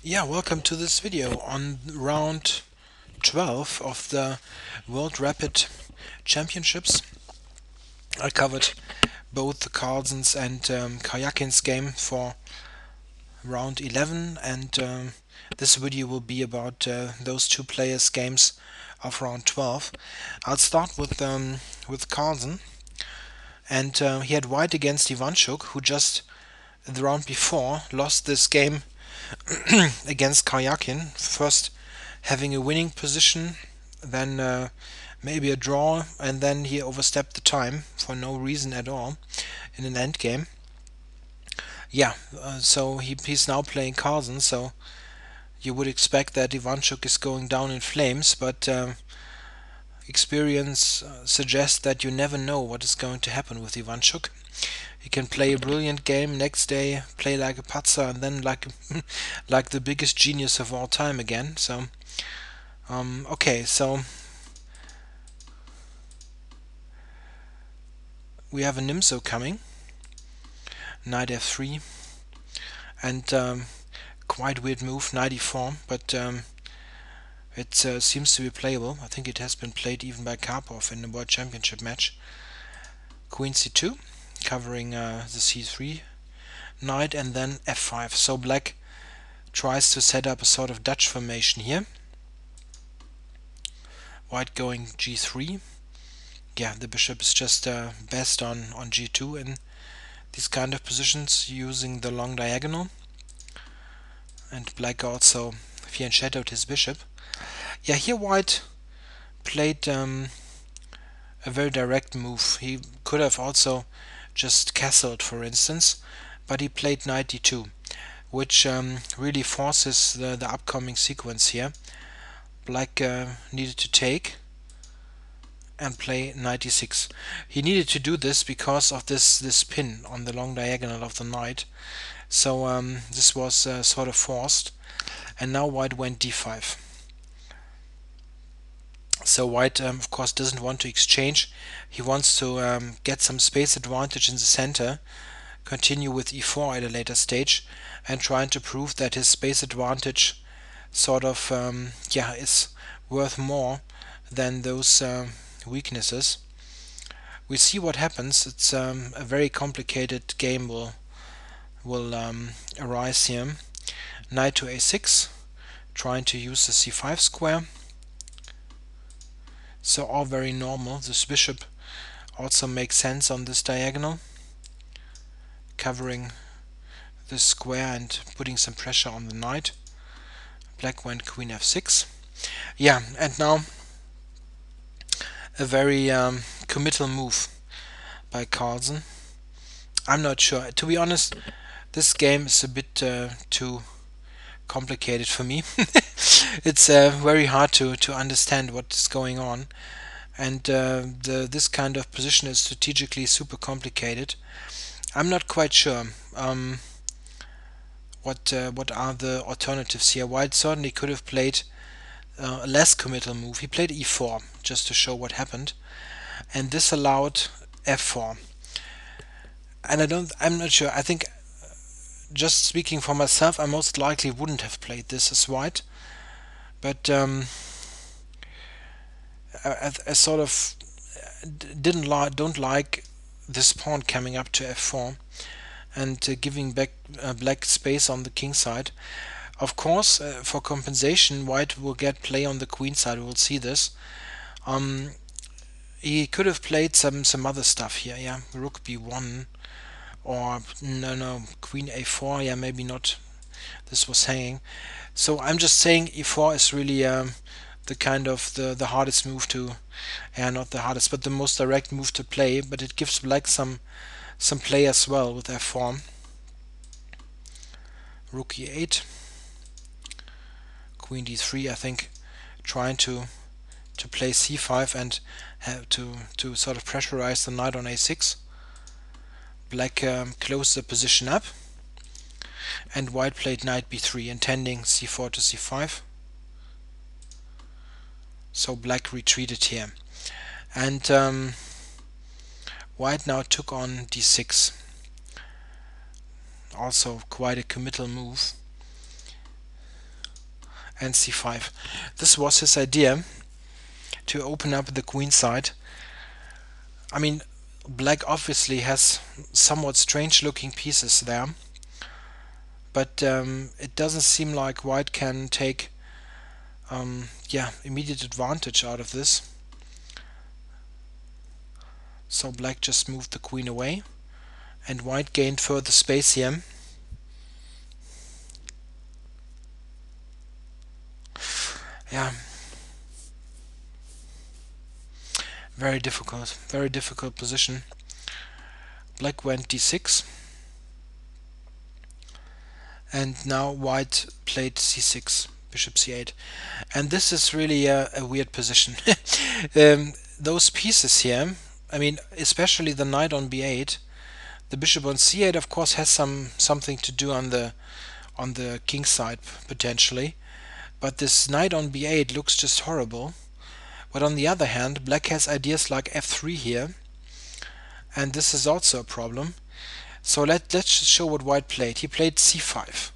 Yeah, welcome to this video on round 12 of the World Rapid Championships. I covered both the Carlsens and Karjakin's game for round 11, and this video will be about those two players' games of round 12. I'll start with Carlsen, and he had white against Ivanchuk, who just the round before lost this game against Karjakin. First having a winning position, then maybe a draw, and then he overstepped the time for no reason at all in an end game. Yeah, so he's now playing Carlsen, so you would expect that Ivanchuk is going down in flames, but experience suggests that you never know what is going to happen with Ivanchuk. He can play a brilliant game, next day play like a patzer, and then like like the biggest genius of all time again. So okay, so we have a Nimzo coming, knight f3, and quite weird move, knight e4, but it seems to be playable. I think it has been played even by Karpov in the World Championship match. Queen c2, covering the c3 knight, and then f5. So black tries to set up a sort of Dutch formation here. White going g3. Yeah, the bishop is just best on g2 in these kind of positions, using the long diagonal. And black also fianchettoed his bishop. Yeah, here white played a very direct move. He could have also just castled, for instance, but he played knight d2, which really forces the upcoming sequence here. Black needed to take and play knight d6. He needed to do this because of this pin on the long diagonal of the knight. So this was sort of forced, and now white went d5. So white, of course, doesn't want to exchange. He wants to get some space advantage in the center, continue with e4 at a later stage, and trying to prove that his space advantage sort of is worth more than those weaknesses. We see what happens. It's a very complicated game will arise here. Knight to a6, trying to use the c5 square. So all very normal. This bishop also makes sense on this diagonal, covering this square and putting some pressure on the knight. Black went queen f6. Yeah, and now a very committal move by Carlsen. I'm not sure. To be honest, this game is a bit too complicated for me. It's very hard to understand what is going on, and this kind of position is strategically super complicated. I'm not quite sure what are the alternatives here. White certainly could have played a less committal move. He played e4 just to show what happened, and this allowed f4. And I'm not sure. I think, just speaking for myself, I most likely wouldn't have played this as white, but I sort of don't like this pawn coming up to f4 and giving back black space on the king side. Of course, for compensation, white will get play on the queen side. We will see this. He could have played some other stuff here. Yeah, rook b1, or no, queen a4. Yeah, maybe not. This was hanging. So I'm just saying e4 is really the kind of the hardest move to, not the hardest, but the most direct move to play. But it gives black some play as well with f4. Rook e8, queen d3. I think trying to play c5 and have to sort of pressurize the knight on a6. Black closed the position up, and white played knight b3, intending c4 to c5. So black retreated here, and white now took on d6. Also quite a committal move. and c5. This was his idea, to open up the queen side. I mean, black obviously has somewhat strange looking pieces there, but it doesn't seem like white can take immediate advantage out of this. So black just moved the queen away, and white gained further space here. Yeah, very difficult position. Black went d6, and now white played c6, bishop c8. And this is really a weird position. Those pieces here, I mean, especially the knight on b8, the bishop on c8 of course has something to do on the king side potentially, but this knight on b8 looks just horrible. But on the other hand, black has ideas like f3 here, and this is also a problem. So let's show what white played. He played c5,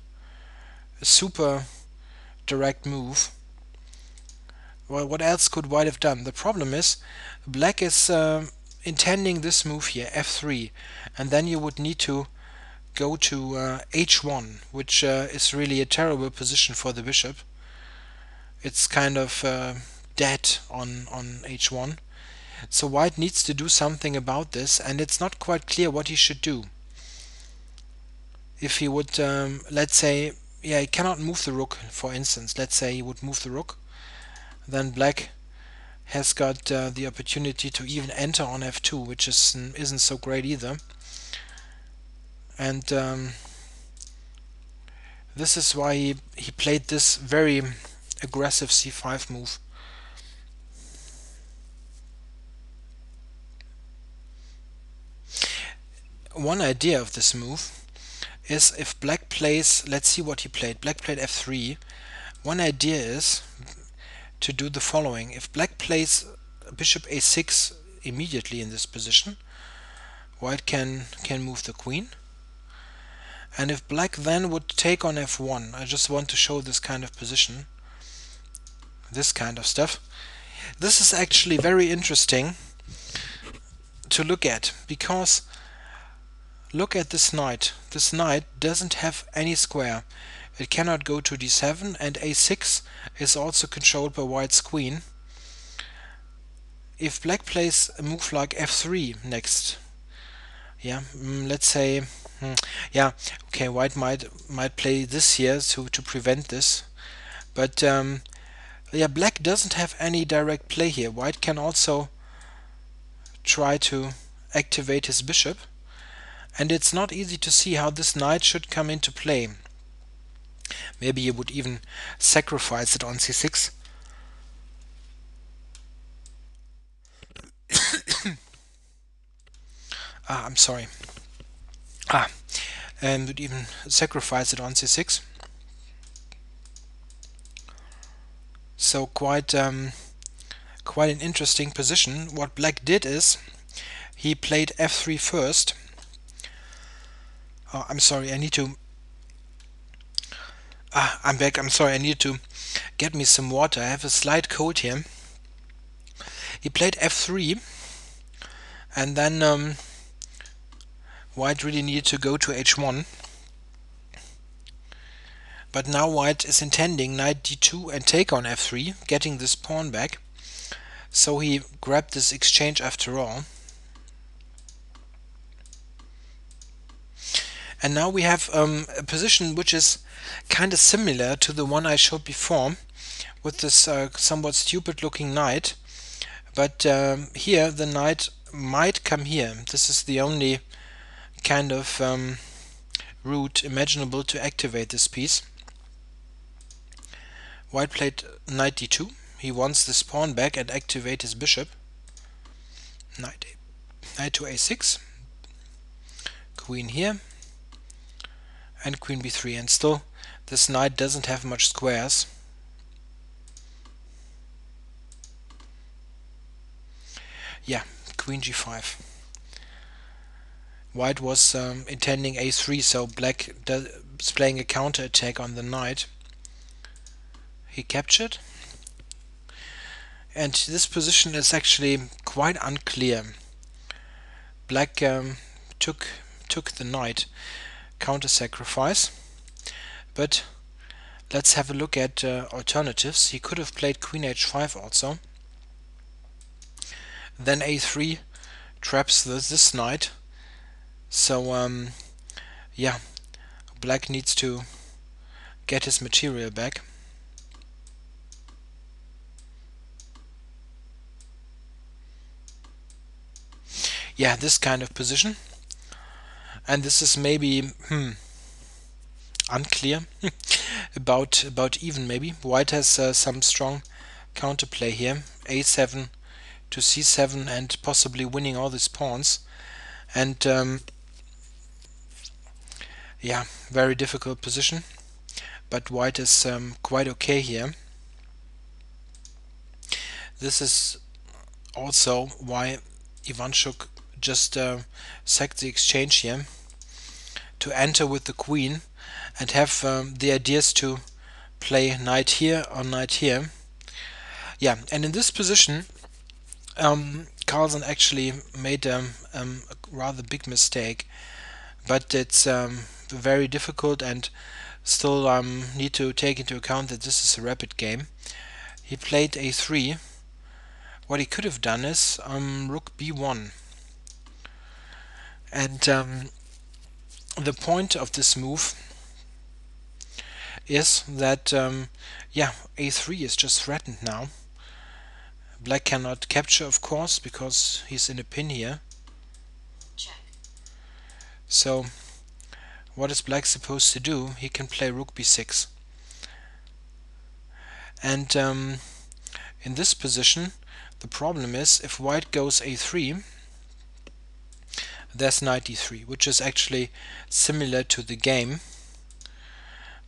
a super direct move. Well, what else could white have done? The problem is black is intending this move here, f3, and then you would need to go to h1, which is really a terrible position for the bishop. It's kind of dead on h1. So white needs to do something about this, and it's not quite clear what he should do. If he would, let's say, he cannot move the rook, for instance. Let's say he would move the rook, then black has got the opportunity to even enter on f2, which isn't so great either. And this is why he played this very aggressive c5 move. One idea of this move is if black plays, let's see what he played. Black played f3. One idea is to do the following. If black plays bishop a6 immediately in this position, white can move the queen. And if black then would take on f1, I just want to show this kind of position, this kind of stuff. This is actually very interesting to look at, because look at this knight. This knight doesn't have any square. It cannot go to d7, and a6 is also controlled by white's queen. If black plays a move like f3 next, let's say, okay, white might play this here to prevent this, but black doesn't have any direct play here. White can also try to activate his bishop, and it's not easy to see how this knight should come into play. Maybe you would even sacrifice it on c6. I'm sorry. And would even sacrifice it on c6. So quite an interesting position. What black did is he played f3 first. I'm sorry, I need to... I'm back. I'm sorry, I need to get me some water. I have a slight cold here. He played f3, and then white really needed to go to h1. But now white is intending knight d2 and take on f3, getting this pawn back. So he grabbed this exchange after all. And now we have a position which is kind of similar to the one I showed before, with this somewhat stupid looking knight. But here the knight might come here. This is the only kind of route imaginable to activate this piece. White played knight d2. He wants this pawn back and activate his bishop. Knight to a6. Queen here. And queen b3. And still this knight doesn't have much squares. Yeah, queen g5. White was intending a3, so black is playing a counter attack on the knight. he captured, and this position is actually quite unclear. Black took the knight counter sacrifice, but let's have a look at alternatives. He could have played queen h5 also. Then a3 traps this knight. So yeah, black needs to get his material back. Yeah, this kind of position. And this is maybe unclear about even maybe. White has some strong counterplay here. a7 to c7 and possibly winning all these pawns. And yeah, very difficult position. But white is quite okay here. This is also why Ivanchuk just sacked the exchange here to enter with the queen and have the ideas to play knight here or knight here. Yeah, and in this position Carlsen actually made a rather big mistake, but it's very difficult, and still need to take into account that this is a rapid game. He played a3. What he could have done is rook b1, and the point of this move is that yeah, a3 is just threatened now. Black cannot capture, of course, because he's in a pin here. Check. So what is black supposed to do? He can play rook b6, and in this position the problem is if white goes a3, there's knight d3, which is actually similar to the game,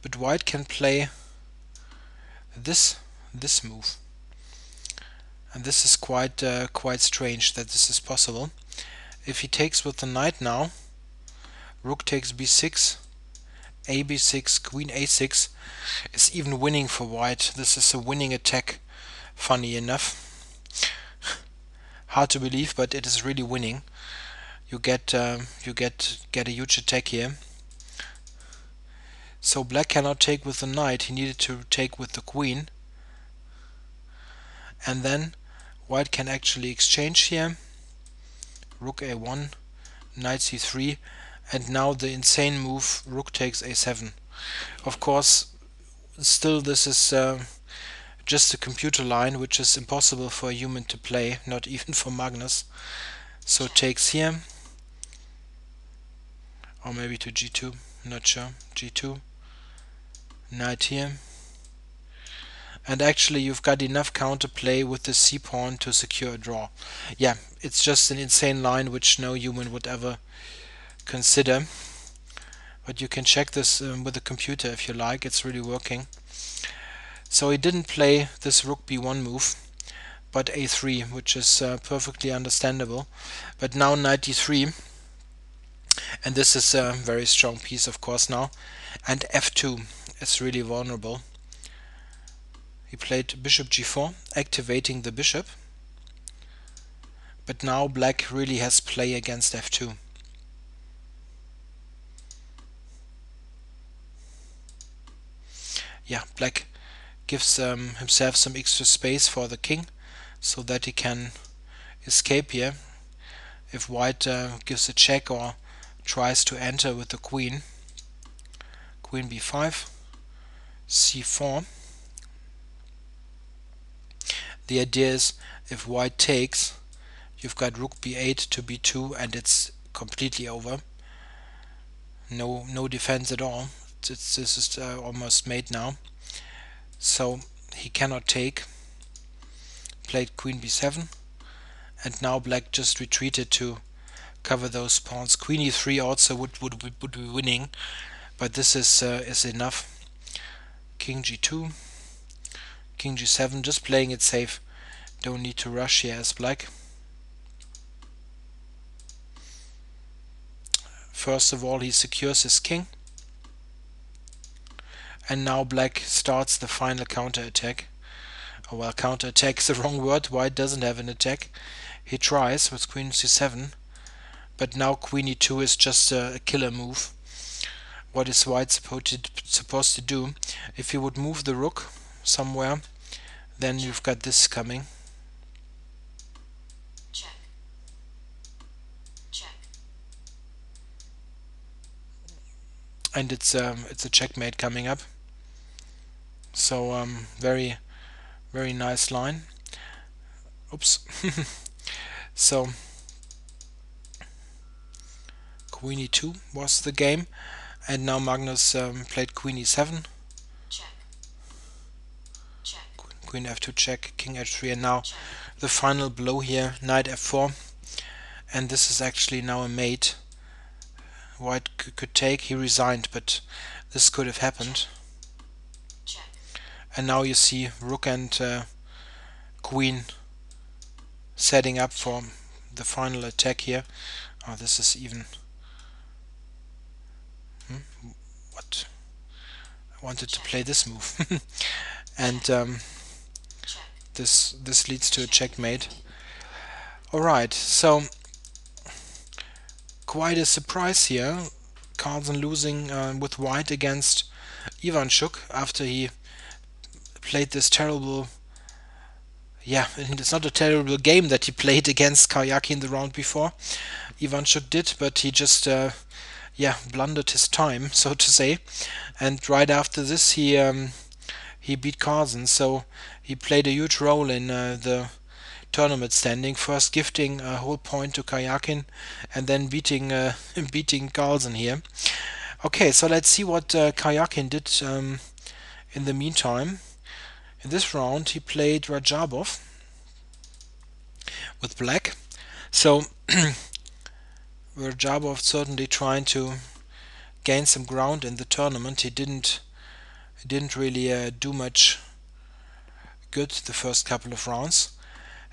but white can play this move, and this is quite strange that this is possible. If he takes with the knight now, rook takes b6, a b6, queen a6 is even winning for white. This is a winning attack, funny enough. Hard to believe, but it is really winning. You get a huge attack here. So black cannot take with the knight, he needed to take with the queen, and then white can actually exchange here, rook a1, knight c3, and now the insane move, rook takes a7. Of course, still this is just a computer line, which is impossible for a human to play, not even for Magnus. So takes here, or maybe to g2, not sure, g2, knight here, and actually you've got enough counterplay with the c-pawn to secure a draw. Yeah, it's just an insane line which no human would ever consider, but you can check this with a computer if you like. It's really working. So he didn't play this rook b1 move, but a3, which is perfectly understandable. But now knight d3, and this is a very strong piece, of course, now, and f2 is really vulnerable. He played bishop g4, activating the bishop, but now black really has play against f2. Yeah, black gives himself some extra space for the king so that he can escape here if white gives a check or tries to enter with the queen. Queen b5, c4. The idea is if white takes, you've got rook b8 to b2 and it's completely over. No defense at all. This is almost made now. So he cannot take. Played queen b7, and now black just retreated to cover those pawns. Queen e3 also would be winning, but this is enough. King g2, king g7, just playing it safe. Don't need to rush here as black. First of all, he secures his king, and now black starts the final counter-attack. Oh well, counter-attack is the wrong word. White doesn't have an attack. He tries with queen c7, but now queen e2 is just a killer move. What is white supposed to do? If he would move the rook somewhere, then you've got this coming. Check. Check. And it's a checkmate coming up. So very nice line. Oops. So queen e2 was the game, and now Magnus played queen e7. Check. Check. Queen f2 check, king h3, and now Check. the final blow here, knight f4. And this is actually now a mate white could take. He resigned, but this could have happened. Check. And now you see rook and queen setting up for the final attack here. Oh, this is even... What? I wanted to play this move. And this leads to a checkmate. Alright, so quite a surprise here. Carlsen losing with white against Ivanchuk after he played this terrible... Yeah, and it's not a terrible game that he played against Karjakin the round before. Ivanchuk did, but he just blundered his time, so to say. And right after this he beat Carlsen, so he played a huge role in the tournament standing, first gifting a whole point to Karjakin and then beating beating Carlsen here. Okay, so let's see what Karjakin did in the meantime. In this round he played Rajabov with black, so Rajabov certainly trying to gain some ground in the tournament. He didn't really do much good the first couple of rounds.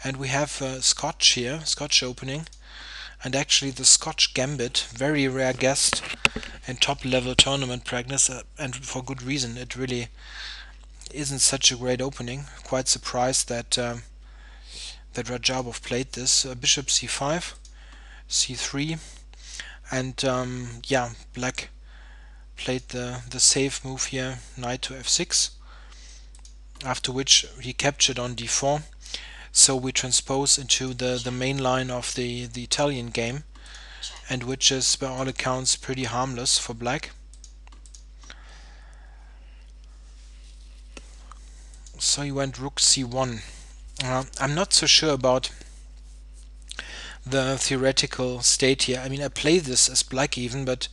And we have Scotch here, Scotch opening, and actually the Scotch Gambit, very rare guest in top level tournament practice, and for good reason. It really isn't such a great opening. Quite surprised that that Rajabov played this. Bishop c5, c3, and black played the safe move here, knight to f6, after which he captured on d4. So we transpose into the main line of the Italian game, and which is by all accounts pretty harmless for black. So he went rook c1. I'm not so sure about the theoretical state here. I mean, I play this as black even, but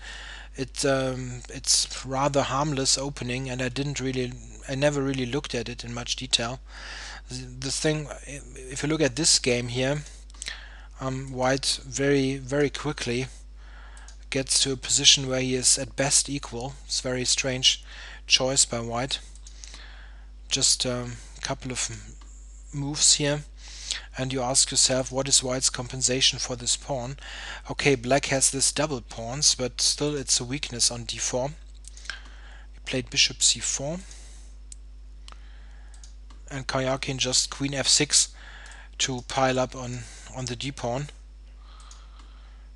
it's rather harmless opening, and I never really looked at it in much detail. The thing, if you look at this game here, white very quickly gets to a position where he is at best equal. It's a very strange choice by white. Just a couple of moves here, and you ask yourself, what is white's compensation for this pawn? Okay, black has this double pawns, but still it's a weakness on d4. He played bishop c4, and Karjakin just queen f6 to pile up on the d-pawn.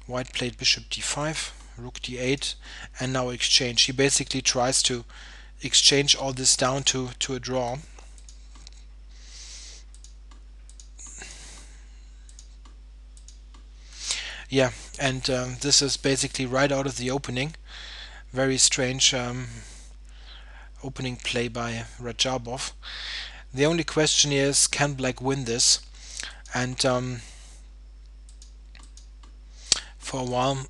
White played bishop d5, rook d8, and now exchange. He basically tries to exchange all this down to a draw. Yeah, and this is basically right out of the opening. Very strange opening play by Rajabov. The only question is, can black win this? And for a while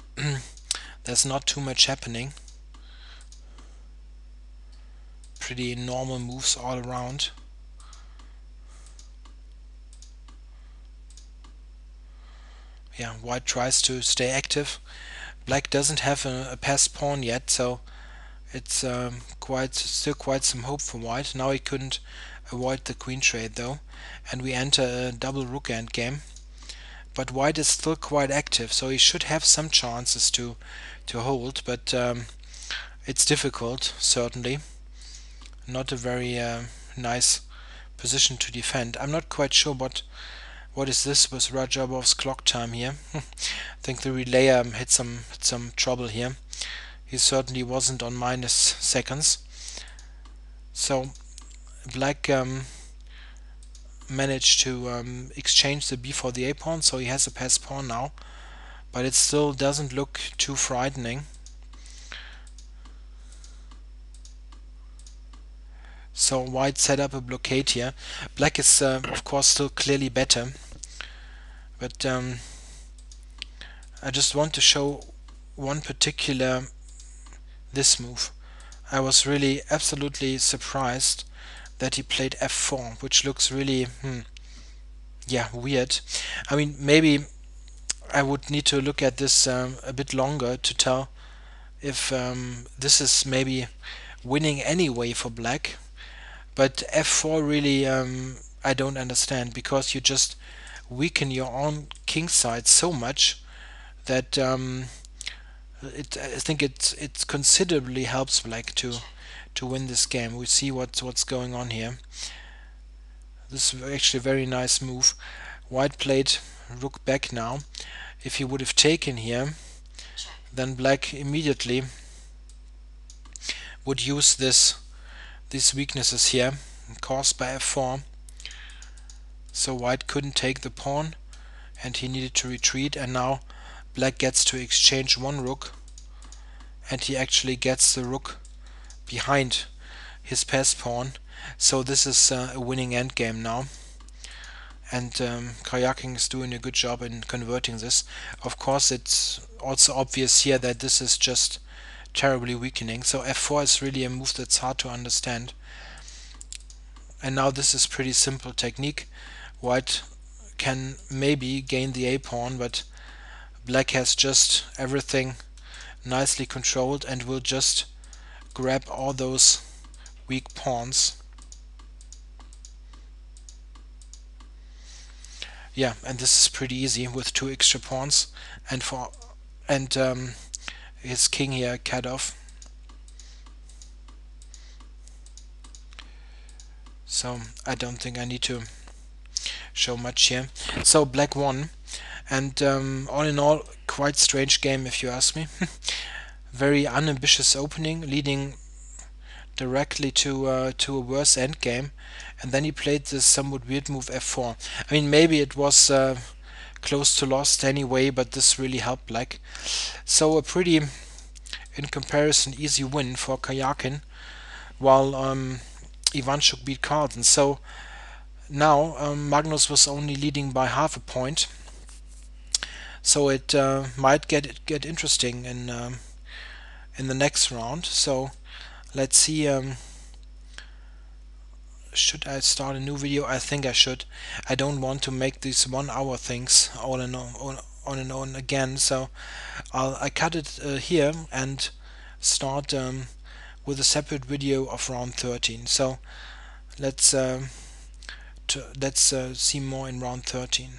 there's not too much happening. Pretty normal moves all around. Yeah, white tries to stay active. Black doesn't have a passed pawn yet, so it's still quite some hope for white. Now he couldn't avoid the queen trade though, and we enter a double rook endgame. But white is still quite active, so he should have some chances to hold, but it's difficult, certainly. not a very nice position to defend. I'm not quite sure what is this with Rajabov's clock time here. I think the relay had some trouble here. He certainly wasn't on minus seconds. So Black managed to exchange the b for the a pawn, so he has a pass pawn now, but it still doesn't look too frightening. So White set up a blockade here. Black is of course still clearly better, but I just want to show one particular this move. I was really absolutely surprised that he played f4, which looks really yeah, weird. I mean, maybe I would need to look at this a bit longer to tell if this is maybe winning anyway for Black. But f4 really I don't understand, because you just weaken your own king side so much that I think it considerably helps Black to win this game. We see what's going on here. This is actually a very nice move. White played rook back now. If he would have taken here, check, then Black immediately would use these weaknesses here caused by f4. So White couldn't take the pawn and he needed to retreat, and now Black gets to exchange one rook, and he actually gets the rook behind his pass pawn. So this is a winning endgame now, and Karjakin is doing a good job in converting this. Of course, it's also obvious here that this is just terribly weakening. So f4 is really a move that's hard to understand. And now this is pretty simple technique. White can maybe gain the a pawn, but Black has just everything nicely controlled and will just grab all those weak pawns. Yeah, and this is pretty easy with two extra pawns, and his king here cut off. So I don't think I need to show much here. So Black won, and all in all, quite strange game if you ask me. Very unambitious opening, leading directly to a worse endgame, and then he played this somewhat weird move f4. I mean, maybe it was close to lost anyway, but this really helped Black. So a pretty, in comparison, easy win for Karjakin, while Ivanchuk beat Carlsen. So now Magnus was only leading by half a point. So it might get interesting in the next round. So let's see. Should I start a new video? I think I should. I don't want to make these 1 hour things all in on and on again. So I cut it here and start with a separate video of round 13. So let's see more in round 13.